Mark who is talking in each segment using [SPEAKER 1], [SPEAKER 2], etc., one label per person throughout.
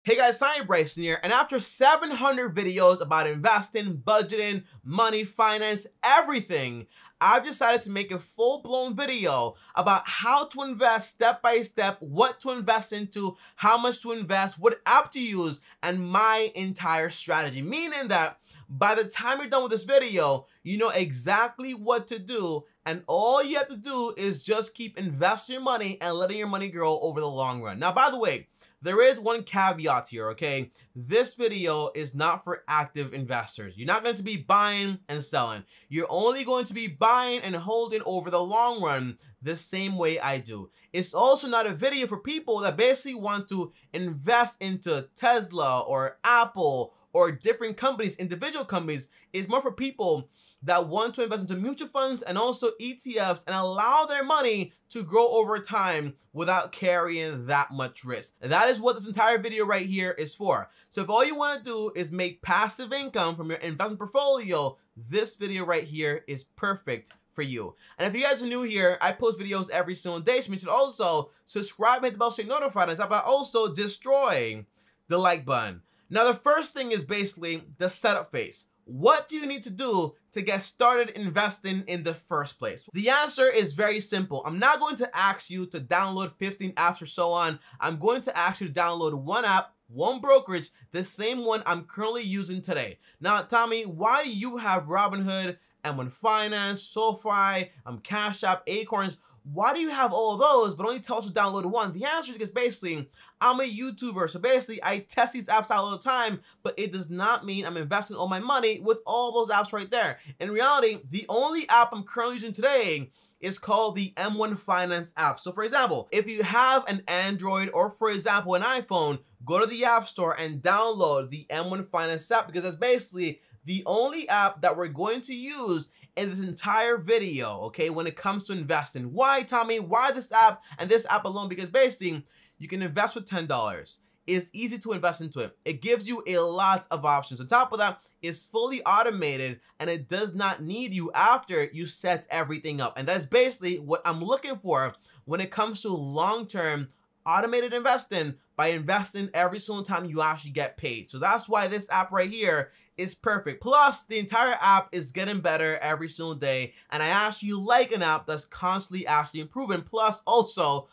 [SPEAKER 1] Hey guys, TommyBryson here, and after 700 videos about investing, budgeting, money, finance, everything, I've decided to make a full-blown video about how to invest step by step, what to invest into, how much to invest, what app to use, and my entire strategy. Meaning that by the time you're done with this video, you know exactly what to do, and all you have to do is just keep investing your money and letting your money grow over the long run. Now, by the way, there is one caveat here, okay? This video is not for active investors. You're not going to be buying and selling. You're only going to be buying and holding over the long run the same way I do. It's also not a video for people that basically want to invest into Tesla or Apple or different companies, individual companies. It's more for people that want to invest into mutual funds and also ETFs and allow their money to grow over time without carrying that much risk. And that is what this entire video right here is for. So if all you want to do is make passive income from your investment portfolio, this video right here is perfect for you. And if you guys are new here, I post videos every single day, so you should also subscribe and hit the bell so you're notified. And also destroy the like button. Now, the first thing is basically the setup phase. What do you need to do to get started investing in the first place? The answer is very simple. I'm not going to ask you to download 15 apps or so on. I'm going to ask you to download one app, one brokerage, the same one I'm currently using today. Now, Tommy, why do you have Robinhood, M1 Finance, SoFi, Cash App, Acorns? Why do you have all of those but only tell us to download one? The answer is because basically I'm a YouTuber, so basically I test these apps out all the time, but it does not mean I'm investing all my money with all those apps right there. In reality, the only app I'm currently using today is called the M1 Finance app. So for example, if you have an Android or for example an iPhone, go to the App Store and download the M1 Finance app because that's basically the only app that we're going to use in this entire video, okay, when it comes to investing. Why, Tommy? Why this app and this app alone? Because basically, you can invest with $10. It's easy to invest into it. It gives you a lot of options. On top of that, it's fully automated and it does not need you after you set everything up. And that's basically what I'm looking for when it comes to long-term automated investing, by investing every single time you actually get paid. So that's why this app right here is perfect. Plus, the entire app is getting better every single day, and I actually like an app that's constantly actually improving. Plus, also,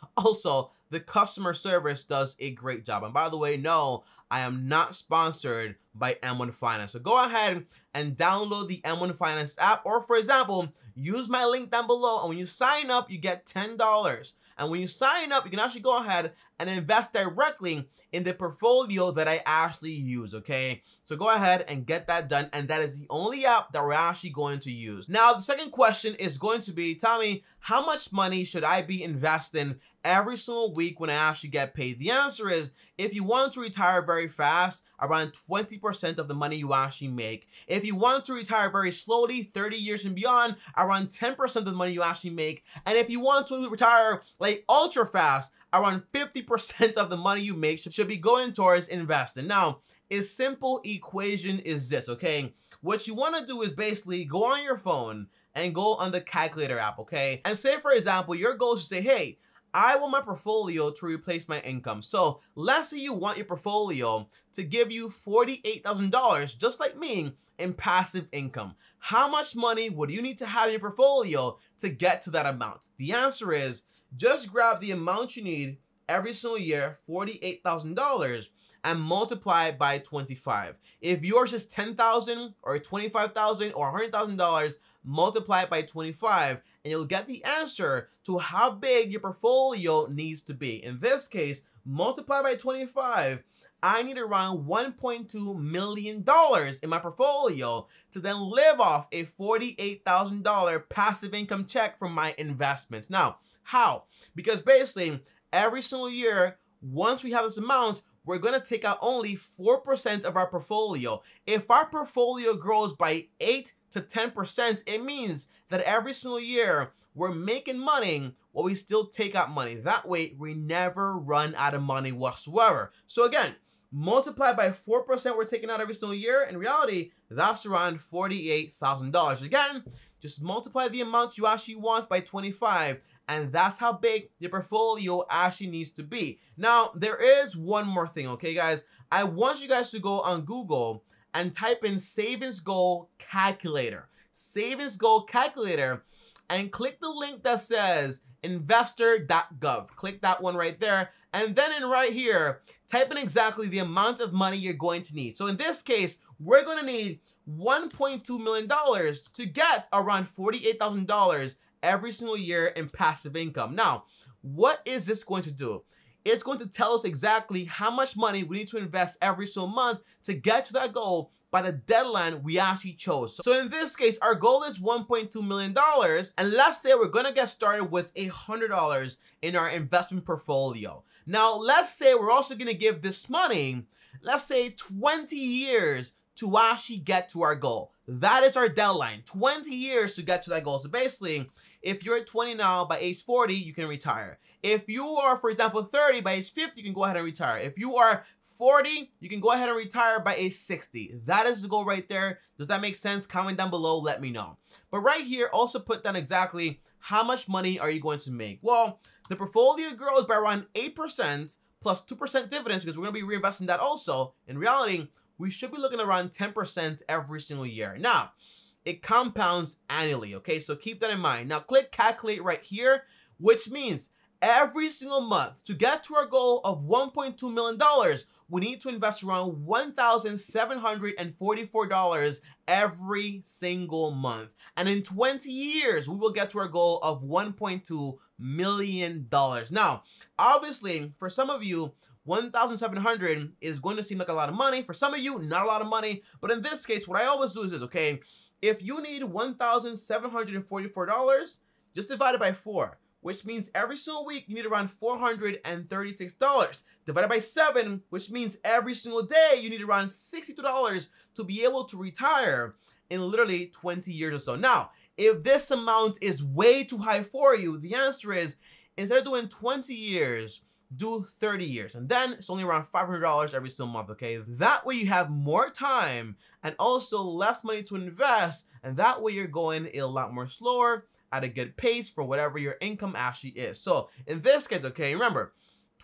[SPEAKER 1] the customer service does a great job. And by the way, no, I am not sponsored by M1 Finance. So go ahead and download the M1 Finance app, or for example, use my link down below, and when you sign up, you get $10. And when you sign up, you can actually go ahead and invest directly in the portfolio that I actually use, okay? So go ahead and get that done, and that is the only app that we're actually going to use. Now, the second question is going to be, Tommy, how much money should I be investing every single week when I actually get paid? The answer is, if you want to retire very fast, around 20% of the money you actually make. If you want to retire very slowly, 30 years and beyond, around 10% of the money you actually make. And if you want to retire like ultra fast, around 50% of the money you make should be going towards investing. Now, a simple equation is this, okay? What you want to do is basically go on your phone and go on the calculator app, okay? And say, for example, your goal is to say, hey, I want my portfolio to replace my income. So let's say you want your portfolio to give you $48,000, just like me, in passive income. How much money would you need to have in your portfolio to get to that amount? The answer is just grab the amount you need every single year, $48,000, and multiply it by 25. If yours is $10,000 or $25,000 or $100,000, multiply it by 25, and you'll get the answer to how big your portfolio needs to be. In this case, multiply by 25, I need around $1.2 million in my portfolio to then live off a $48,000 passive income check from my investments. Now, how? Because basically, every single year, once we have this amount, we're going to take out only 4% of our portfolio. If our portfolio grows by 8 to 10%, it means that every single year we're making money while we still take out money. That way, we never run out of money whatsoever. So again, multiply by 4% we're taking out every single year. In reality, that's around $48,000. Again, just multiply the amount you actually want by 25, and that's how big the portfolio actually needs to be. Now, there is one more thing, okay, guys? I want you guys to go on Google and type in savings goal calculator. Savings goal calculator, and click the link that says investor.gov. Click that one right there. And then in right here, type in exactly the amount of money you're going to need. So in this case, we're going to need $1.2 million to get around $48,000 every single year in passive income. Now, what is this going to do? It's going to tell us exactly how much money we need to invest every single month to get to that goal by the deadline we actually chose. So in this case, our goal is $1.2 million. And let's say we're going to get started with $100 in our investment portfolio. Now, let's say we're also going to give this money, let's say 20 years to actually get to our goal. That is our deadline, 20 years to get to that goal. So basically, if you're 20 now, by age 40, you can retire. If you are, for example, 30, by age 50, you can go ahead and retire. If you are 40, you can go ahead and retire by age 60. That is the goal right there. Does that make sense? Comment down below, let me know. But right here, also put down exactly how much money are you going to make. Well, the portfolio grows by around 8% plus 2% dividends, because we're going to be reinvesting that also. In reality, we should be looking around 10% every single year. Now, it compounds annually, okay? So keep that in mind. Now, click calculate right here, which means every single month, to get to our goal of $1.2 million, we need to invest around $1,744 every single month. And in 20 years, we will get to our goal of $1.2 million. Now, obviously, for some of you, 1,700 is going to seem like a lot of money. For some of you, not a lot of money. But in this case, what I always do is this, okay? If you need $1,744, just divide it by 4. Which means every single week you need around $436. Divided by 7, which means every single day you need around $62 to be able to retire in literally 20 years or so. Now, if this amount is way too high for you, the answer is, instead of doing 20 years, do 30 years. And then it's only around $500 every single month, okay? That way you have more time and also less money to invest. And that way you're going a lot more slower, at a good pace for whatever your income actually is. So in this case, okay, remember,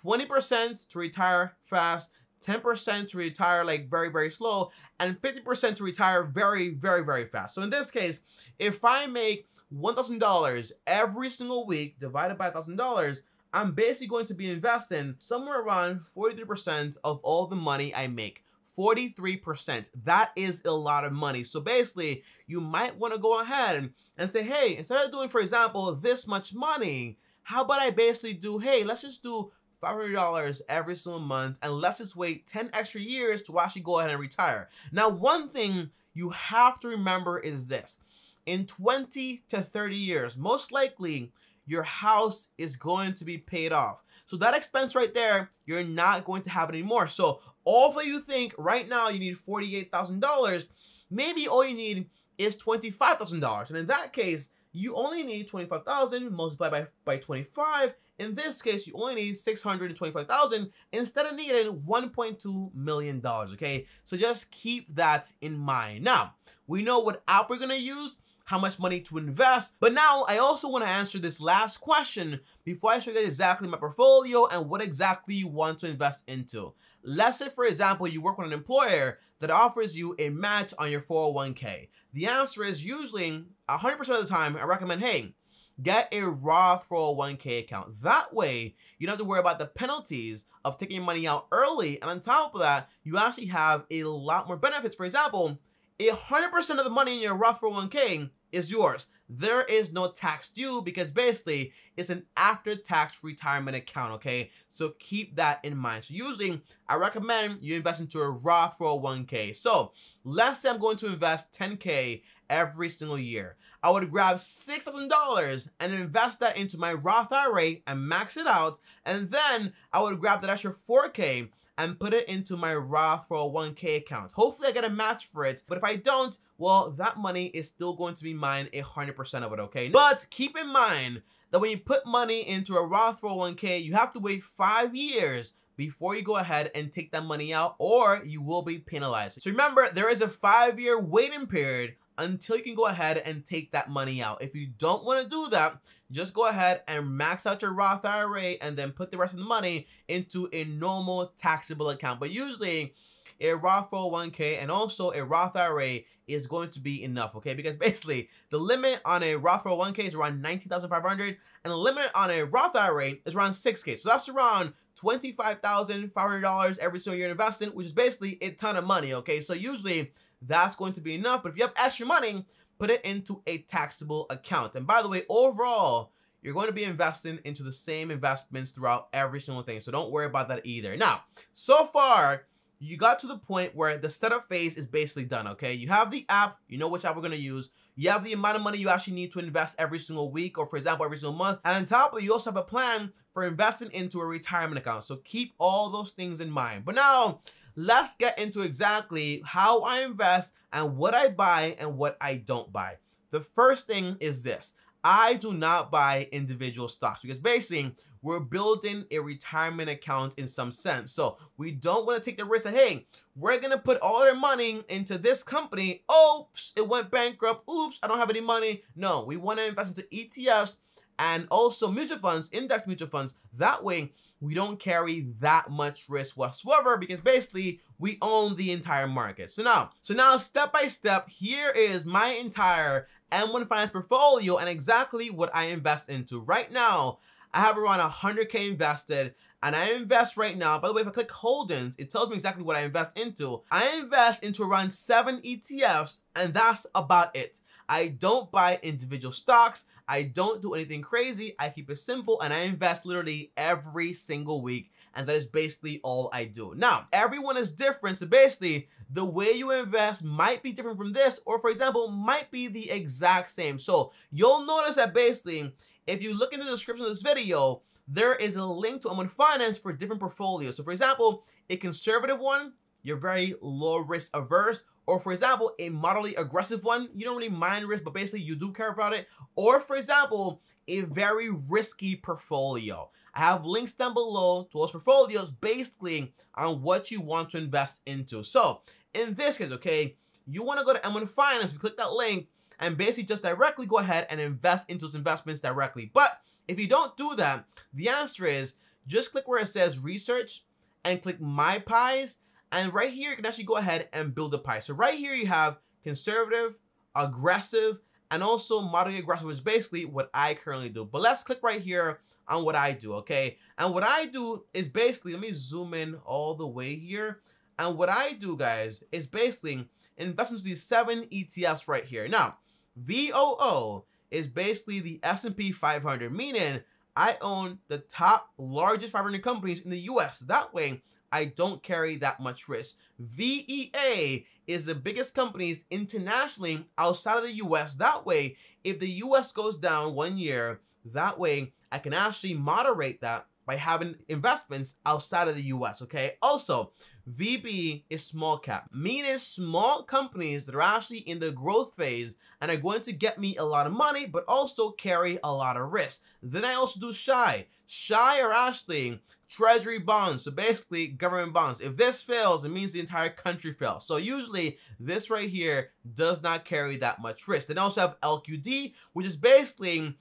[SPEAKER 1] 20% to retire fast, 10% to retire like very, very slow, and 50% to retire very, very, very fast. So in this case, if I make $1,000 every single week divided by $1,000, I'm basically going to be investing somewhere around 43% of all the money I make. 43%. That is a lot of money. So basically, you might want to go ahead and say, hey, instead of doing, for example, this much money, how about I basically do, hey, let's just do $500 every single month, and let's just wait 10 extra years to actually go ahead and retire. Now, one thing you have to remember is this. In 20 to 30 years, most likely, your house is going to be paid off. So that expense right there, you're not going to have it anymore. So although you think right now you need $48,000, maybe all you need is $25,000. And in that case, you only need $25,000 multiplied by 25. In this case, you only need $625,000 instead of needing $1.2 million, okay? So just keep that in mind. Now, we know what app we're gonna use, how much money to invest. But now I also want to answer this last question before I show you exactly my portfolio and what exactly you want to invest into. Let's say, for example, you work with an employer that offers you a match on your 401k. The answer is usually 100% of the time, I recommend, hey, get a Roth 401k account. That way, you don't have to worry about the penalties of taking your money out early. And on top of that, you actually have a lot more benefits. For example, 100% of the money in your Roth 401k is yours. There is no tax due because basically it's an after-tax retirement account, okay? So keep that in mind. So usually I recommend you invest into a Roth 401k. So let's say I'm going to invest $10K every single year. I would grab $6,000 and invest that into my Roth IRA and max it out. And then I would grab that extra $4K and put it into my Roth 401k account. Hopefully I get a match for it, but if I don't, well, that money is still going to be mine 100% of it, okay? But keep in mind that when you put money into a Roth 401k, you have to wait 5 years before you go ahead and take that money out, or you will be penalized. So remember, there is a 5-year waiting period until you can go ahead and take that money out. If you don't want to do that, just go ahead and max out your Roth IRA and then put the rest of the money into a normal taxable account. But usually a Roth 401k and also a Roth IRA is going to be enough, okay? Because basically the limit on a Roth 401k is around $19,500 and the limit on a Roth IRA is around $6K. So that's around $25,500 every single year investing, which is basically a ton of money, okay? So usually that's going to be enough. But if you have extra money, put it into a taxable account. And by the way, overall, you're going to be investing into the same investments throughout every single thing. So don't worry about that either. Now, so far, you got to the point where the setup phase is basically done, okay? You have the app, you know which app we're gonna use. You have the amount of money you actually need to invest every single week or, for example, every single month. And on top of it, you also have a plan for investing into a retirement account. So keep all those things in mind. But now, let's get into exactly how I invest and what I buy and what I don't buy. The first thing is this. I do not buy individual stocks because basically we're building a retirement account in some sense. So we don't want to take the risk that, hey, we're going to put all our money into this company. Oops, it went bankrupt. Oops, I don't have any money. No, we want to invest into ETFs and also mutual funds, index mutual funds. That way we don't carry that much risk whatsoever because basically we own the entire market. So now step by step, here is my entire M1 Finance portfolio and exactly what I invest into. Right now, I have around 100K invested and I invest right now. By the way, if I click holdings, it tells me exactly what I invest into. I invest into around 7 ETFs and that's about it. I don't buy individual stocks. I don't do anything crazy. I keep it simple and I invest literally every single week. And that is basically all I do. Now, everyone is different. So basically, the way you invest might be different from this, or for example, might be the exact same. So you'll notice that basically, if you look in the description of this video, there is a link to M1 Finance for different portfolios. So for example, a conservative one, you're very low risk averse. Or for example, a moderately aggressive one, you don't really mind risk, but basically you do care about it. Or for example, a very risky portfolio. I have links down below to those portfolios basically on what you want to invest into. So in this case, okay, you want to go to M1 Finance, you click that link and basically just directly go ahead and invest into those investments directly. But if you don't do that, the answer is just click where it says research and click my pies. And right here, you can actually go ahead and build a pie. So right here, you have conservative, aggressive, and also moderately aggressive, which is basically what I currently do. But let's click right here on what I do, okay? And what I do is basically, let me zoom in all the way here. And what I do, guys, is basically invest into these 7 ETFs right here. Now, VOO is basically the S&P 500, meaning I own the top largest 500 companies in the US. That way, I don't carry that much risk. VEA is the biggest companies internationally outside of the US. That way, if the US goes down 1 year, that way I can actually moderate that by having investments outside of the US, okay? Also, VB is small cap, meaning small companies that are actually in the growth phase and are going to get me a lot of money, but also carry a lot of risk. Then I also do SHY. SHY are actually treasury bonds, so basically government bonds. If this fails, it means the entire country fails. So usually this right here does not carry that much risk. Then I also have LQD, which is basically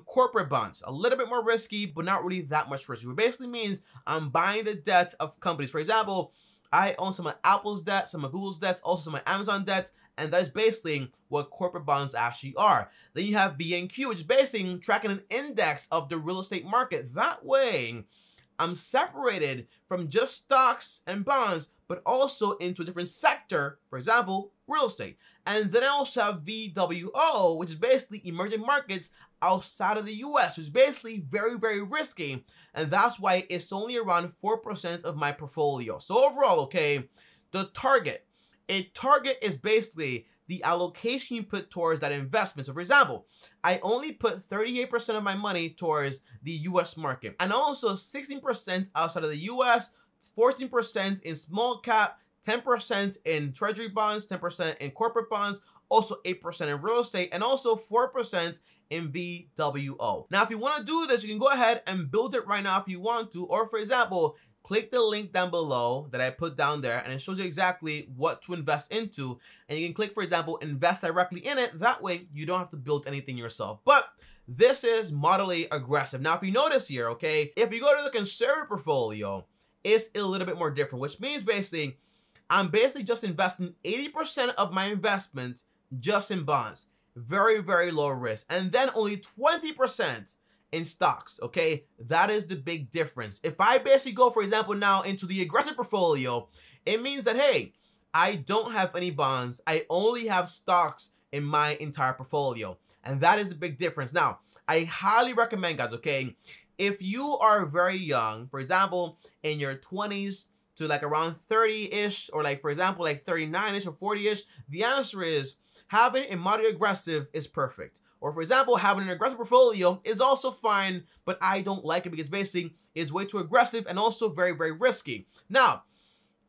[SPEAKER 1] corporate bonds. A little bit more risky, but not really that much risky. It basically means I'm buying the debt of companies. For example, I own some of Apple's debt, some of Google's debts, also some of Amazon debt, and that is basically what corporate bonds actually are. Then you have VNQ, which is basically tracking an index of the real estate market. That way, I'm separated from just stocks and bonds, but also into a different sector, for example, real estate. And then I also have VWO, which is basically emerging markets outside of the US, which is basically very, very risky. And that's why it's only around 4% of my portfolio. So overall, okay, the target. A target is basically the allocation you put towards that investment. So for example, I only put 38% of my money towards the US market and also 16% outside of the US, 14% in small cap, 10% in treasury bonds, 10% in corporate bonds, also 8% in real estate, and also 4% in VWO. Now, if you want to do this, you can go ahead and build it right now if you want to, or for example, click the link down below that I put down there, and it shows you exactly what to invest into. And you can click, for example, invest directly in it. That way you don't have to build anything yourself. But this is moderately aggressive. Now, if you notice here, okay, if you go to the conservative portfolio, it's a little bit more different, which means basically I'm just investing 80% of my investment just in bonds. Very, very low risk. And then only 20% in stocks, okay? That is the big difference. If I basically go, for example, now into the aggressive portfolio, it means that, hey, I don't have any bonds. I only have stocks in my entire portfolio. And that is a big difference. Now, I highly recommend, guys, okay, if you are very young, for example, in your 20s to like around 30-ish, or like, for example, like 39-ish or 40-ish, the answer is having a moderate aggressive is perfect. Or for example, having an aggressive portfolio is also fine, but I don't like it because basically it's way too aggressive and also very, very risky. Now,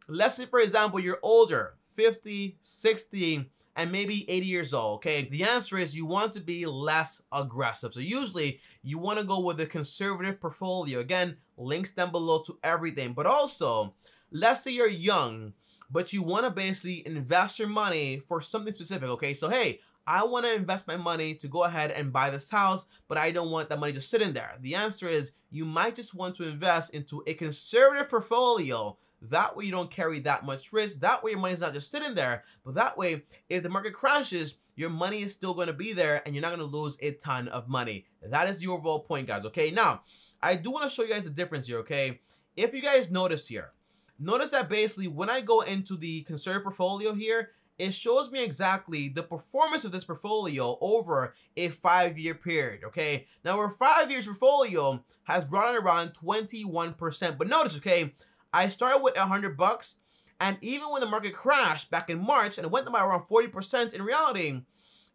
[SPEAKER 1] let's say, for example, you're older, 50, 60, and maybe 80 years old, okay? The answer is you want to be less aggressive. So usually you want to go with a conservative portfolio. Again, links down below to everything. But also, let's say you're young, but you want to basically invest your money for something specific, okay? So, hey, I want to invest my money to go ahead and buy this house, but I don't want that money just sitting there. The answer is you might just want to invest into a conservative portfolio. That way you don't carry that much risk. That way your money is not just sitting there, but that way if the market crashes, your money is still going to be there and you're not going to lose a ton of money. That is the overall point, guys, okay? Now, I do want to show you guys the difference here, okay? If you guys notice here, notice that basically when I go into the conservative portfolio here, it shows me exactly the performance of this portfolio over a 5-year period, okay? Now, our 5 years portfolio has brought in around 21%. But notice, okay, I started with $100, and even when the market crashed back in March and it went down by around 40%, in reality,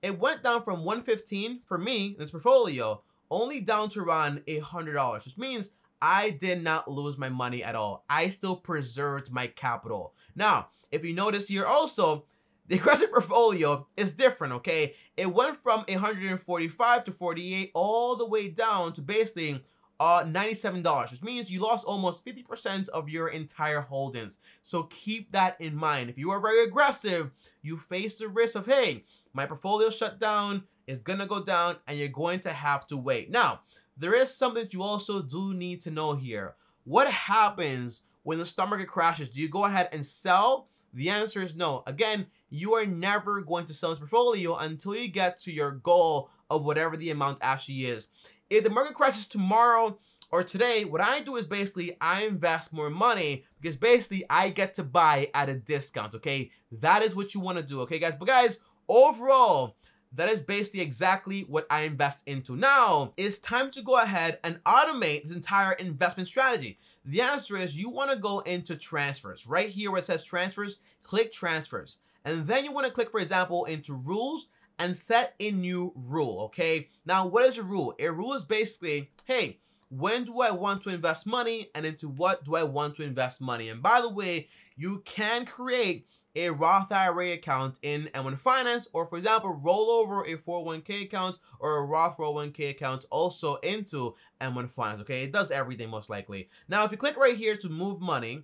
[SPEAKER 1] it went down from $115 for me in this portfolio, only down to around $100, which means I did not lose my money at all. I still preserved my capital. Now, if you notice here also, the aggressive portfolio is different, okay? It went from 145 to 48 all the way down to basically $97, which means you lost almost 50% of your entire holdings. So keep that in mind. If you are very aggressive, you face the risk of, hey, my portfolio shut down, it's gonna go down, and you're going to have to wait. Now, there is something that you also do need to know here. What happens when the stock market crashes? Do you go ahead and sell? The answer is no. Again, you are never going to sell this portfolio until you get to your goal of whatever the amount actually is. If the market crashes tomorrow or today, what I do is basically I invest more money because basically I get to buy at a discount, okay? That is what you want to do, okay, guys? But guys, overall, that is basically exactly what I invest into. Now, it's time to go ahead and automate this entire investment strategy. The answer is you want to go into transfers. Right here where it says transfers, click transfers. And then you want to click, for example, into rules and set a new rule, okay? Now, what is a rule? A rule is basically, hey, when do I want to invest money and into what do I want to invest money? And by the way, you can create a Roth IRA account in M1 Finance, or for example, roll over a 401k account or a Roth 401k account also into M1 Finance, okay? It does everything most likely. Now, if you click right here to move money,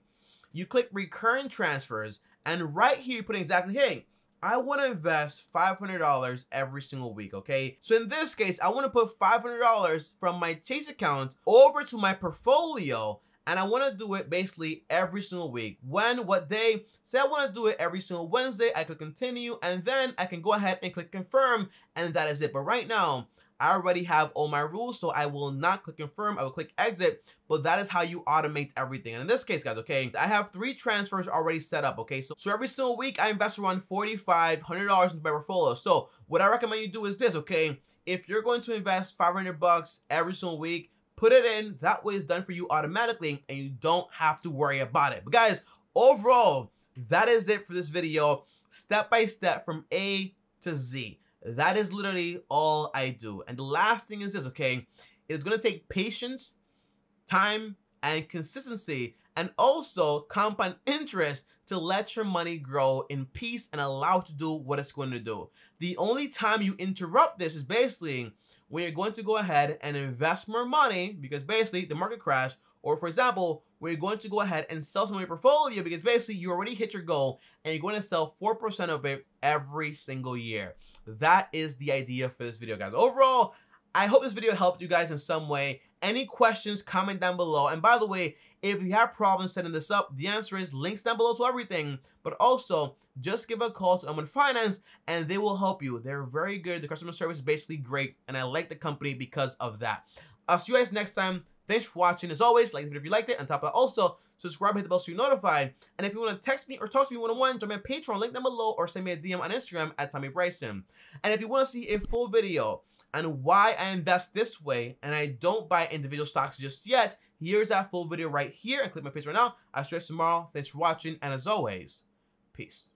[SPEAKER 1] you click recurring transfers, and right here you put exactly, hey, I want to invest $500 every single week, okay? So in this case, I want to put $500 from my Chase account over to my portfolio, and I want to do it basically every single week. When, what day? Say I want to do it every single Wednesday, I click continue, and then I can go ahead and click confirm, and that is it. But right now, I already have all my rules, so I will not click confirm, I will click exit, but that is how you automate everything. And in this case, guys, okay, I have 3 transfers already set up, okay? So every single week, I invest around $4,500 into my portfolio. So what I recommend you do is this, okay? If you're going to invest $500 every single week, put it in, that way it's done for you automatically, and you don't have to worry about it. But guys, overall, that is it for this video, step by step from A to Z. That is literally all I do. And the last thing is this, okay? It's going to take patience, time, and consistency, and also compound interest to let your money grow in peace and allow it to do what it's going to do. The only time you interrupt this is basically when you're going to go ahead and invest more money because basically the market crashed, Or for example, we're going to go ahead and sell some of your portfolio because basically you already hit your goal and you're going to sell 4% of it every single year. That is the idea for this video, guys. Overall, I hope this video helped you guys in some way. Any questions, comment down below. And by the way, if you have problems setting this up, the answer is links down below to everything. But also, just give a call to Element Finance and they will help you. They're very good. The customer service is basically great. And I like the company because of that. I'll see you guys next time. Thanks for watching. As always, like the video if you liked it. On top of that, also, subscribe, hit the bell so you're notified. And if you want to text me or talk to me one-on-one, join my Patreon, link down below, or send me a DM on Instagram at TommyBryson. And if you want to see a full video on why I invest this way and I don't buy individual stocks just yet, here's that full video right here. And click my face right now. I'll show you tomorrow. Thanks for watching. And as always, peace.